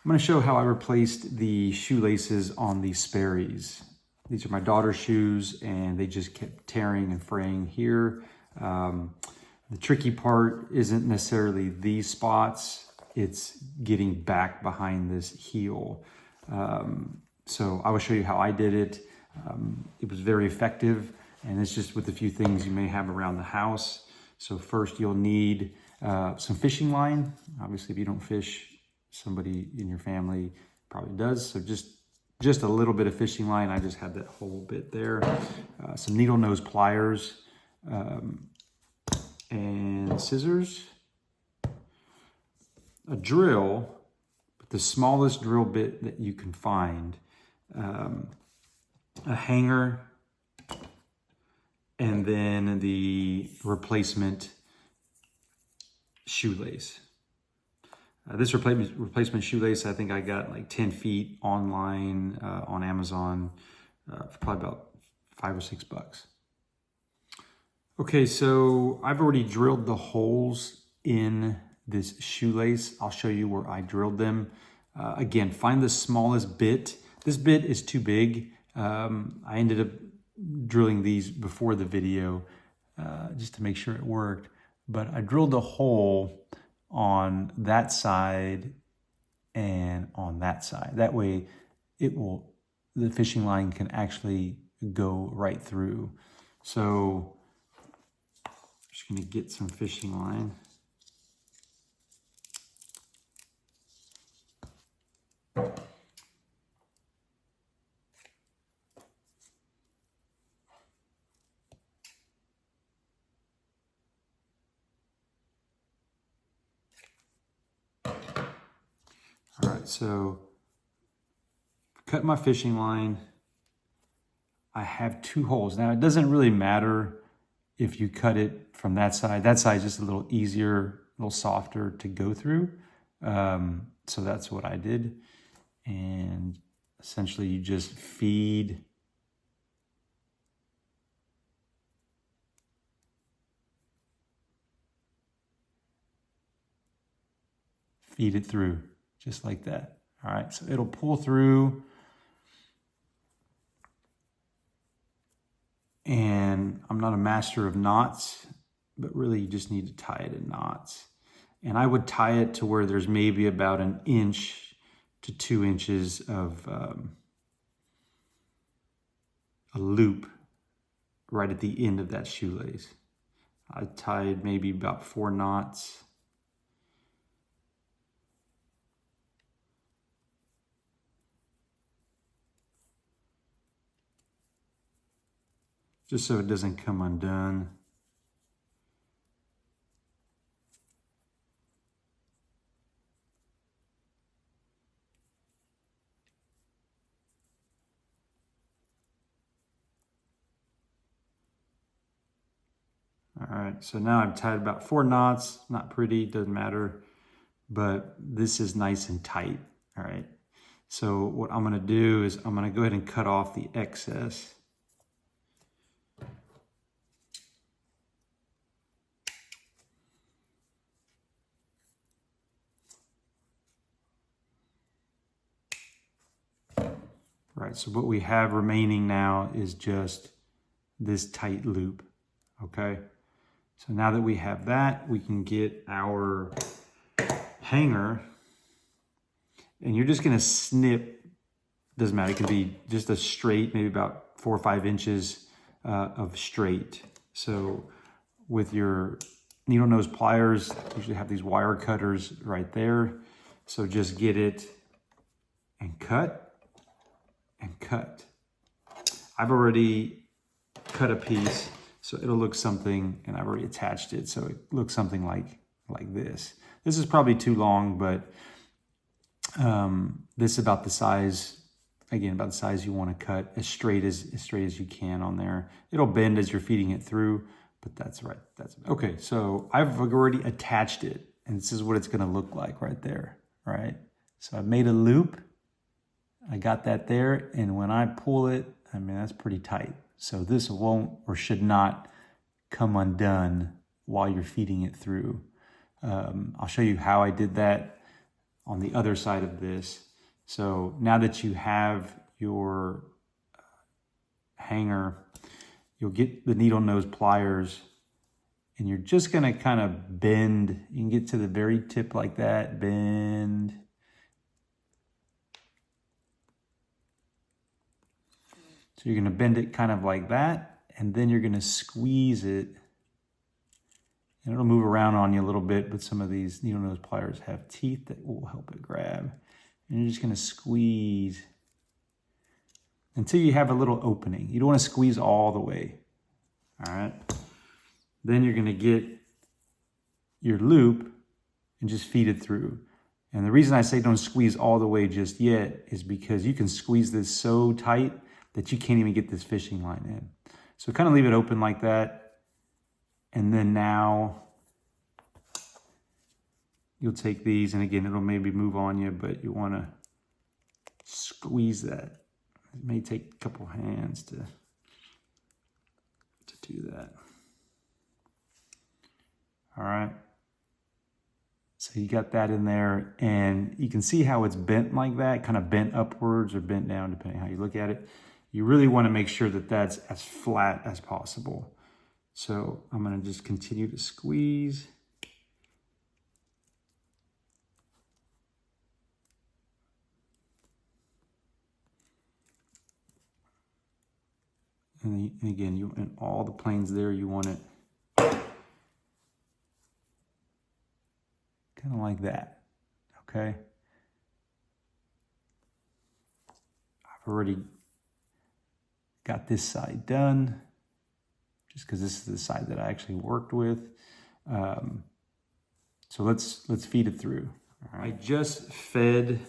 I'm going to show how I replaced the shoelaces on these Sperry's. These are my daughter's shoes and they just kept tearing and fraying here. The tricky part isn't necessarily these spots, it's getting back behind this heel. So I will show you how I did it. It was very effective, and it's just with a few things you may have around the house. So first you'll need some fishing line. Obviously if you don't fish, somebody in your family probably does. So just a little bit of fishing line. I just had that whole bit there. Some needle nose pliers and scissors. A drill, the smallest drill bit that you can find. A hanger, and then the replacement shoelace. This replacement shoelace, I think I got like 10 feet online on Amazon for probably about $5 or $6. Okay, so I've already drilled the holes in this shoelace. I'll show you where I drilled them. Again, find the smallest bit. This bit is too big. I ended up drilling these before the video just to make sure it worked. But I drilled a hole on that side and on that side. That way the fishing line can actually go right through. So I'm just gonna get some fishing line. All right, so cut my fishing line. I have 2 holes. Now it doesn't really matter if you cut it from that side. That side is just a little easier, a little softer to go through. So that's what I did. And essentially you just feed it through, just like that. All right, so it'll pull through. And I'm not a master of knots, but really you just need to tie it in knots. And I would tie it to where there's maybe about 1 inch to 2 inches of a loop right at the end of that shoelace. I tied maybe about 4 knots. Just so it doesn't come undone. All right, so now I've tied about 4 knots. Not pretty, doesn't matter, but this is nice and tight. All right, so what I'm gonna do is I'm gonna go ahead and cut off the excess. Right, so what we have remaining now is just this tight loop, okay? So now that we have that, we can get our hanger, and you're just gonna snip, doesn't matter, it can be just a straight, maybe about 4 or 5 inches of straight. So with your needle nose pliers, usually have these wire cutters right there. So just get it and cut. And cut. I've already cut a piece, so it'll look something, and I've already attached it, so it looks something like this. This is probably too long, but this is about the size, again, about the size you want to cut, as straight as you can on there. It'll bend as you're feeding it through, but that's right. That's okay. So I've already attached it, and this is what it's going to look like right there. All right. So I've made a loop. I got that there, and when I pull it, I mean, that's pretty tight. So this won't or should not come undone while you're feeding it through. I'll show you how I did that on the other side of this. So now that you have your hanger, you'll get the needle nose pliers, and you're just gonna kind of bend. You can get to the very tip like that, bend. So you're gonna bend it kind of like that, and then you're gonna squeeze it, and it'll move around on you a little bit, but some of these needle nose pliers have teeth that will help it grab. And you're just gonna squeeze until you have a little opening. You don't wanna squeeze all the way, all right? Then you're gonna get your loop and just feed it through. And the reason I say don't squeeze all the way just yet is because you can squeeze this so tight that you can't even get this fishing line in. So kind of leave it open like that. And then now you'll take these, and again, it'll maybe move on you, but you wanna squeeze that. It may take a couple hands to do that. All right. So you got that in there, and you can see how it's bent like that, kind of bent upwards or bent down, depending on how you look at it. You really want to make sure that that's as flat as possible. So I'm going to just continue to squeeze. And again, in all the planes there, you want it kind of like that, okay? I've already got this side done, just because this is the side that I actually worked with. So let's feed it through. All right. I just fed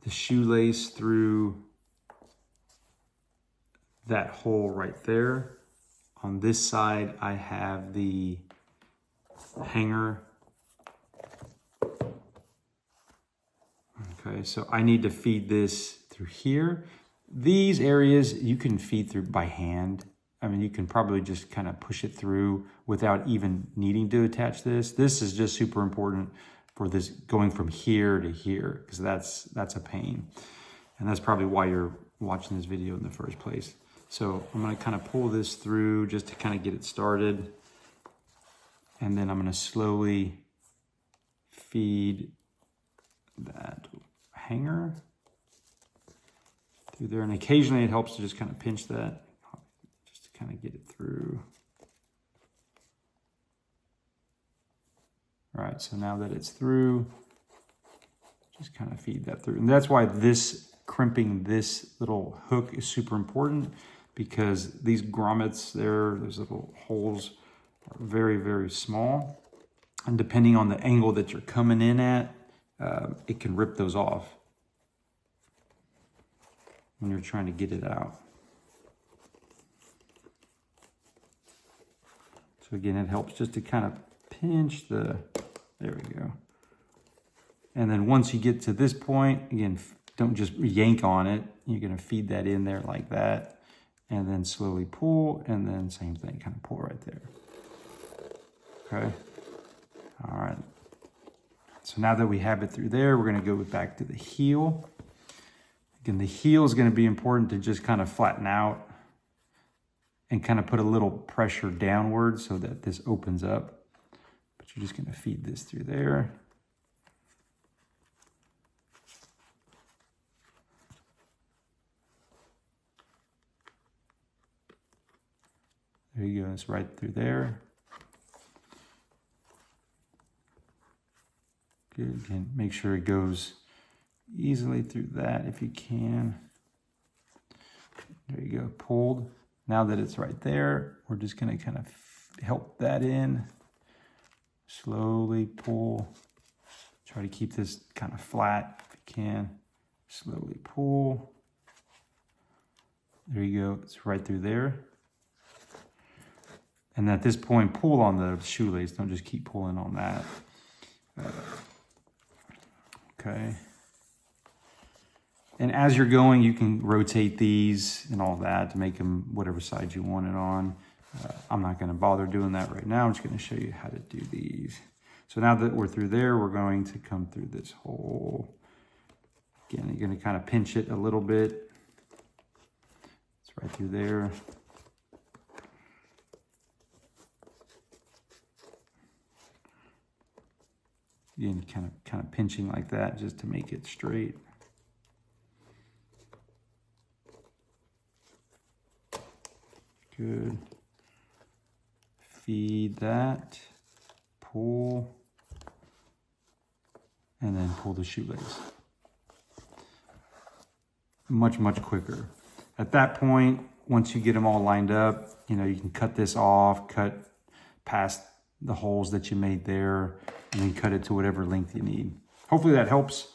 the shoelace through that hole right there. On this side, I have the hanger. Okay, so I need to feed this through here. These areas you can feed through by hand. I mean, you can probably just kind of push it through without even needing to attach this. This is just super important for this going from here to here, because that's a pain. And that's probably why you're watching this video in the first place. So I'm gonna kind of pull this through just to kind of get it started. And then I'm gonna slowly feed that hanger through there. And occasionally it helps to just kind of pinch that, just to kind of get it through. All right, so now that it's through, just kind of feed that through. And that's why crimping this little hook is super important, because these grommets there, those little holes, are very, very small. And depending on the angle that you're coming in at, it can rip those off when you're trying to get it out. So again, it helps just to kind of pinch there we go. And then once you get to this point, again, don't just yank on it. You're gonna feed that in there like that, and then slowly pull, and then same thing, kind of pull right there. Okay, all right. So now that we have it through there, we're gonna go back to the heel. Again, the heel is gonna be important to just kind of flatten out and kind of put a little pressure downward so that this opens up. But you're just gonna feed this through there. There you go, it's right through there. Good, again, make sure it goes easily through that if you can. There you go, pulled. Now that it's right there, we're just gonna kind of help that in. Slowly pull. Try to keep this kind of flat if you can. Slowly pull. There you go, it's right through there. And at this point, pull on the shoelace. Don't just keep pulling on that. Okay. And as you're going, you can rotate these and all that to make them whatever side you want it on. I'm not going to bother doing that right now. I'm just going to show you how to do these. So now that we're through there, we're going to come through this hole. Again, you're going to kind of pinch it a little bit. It's right through there. Again, kind of pinching like that just to make it straight. Good. Feed that, pull, and then pull the shoelace. Much, much quicker. At that point, once you get them all lined up, you know, you can cut this off, cut past the holes that you made there, and then cut it to whatever length you need. Hopefully that helps.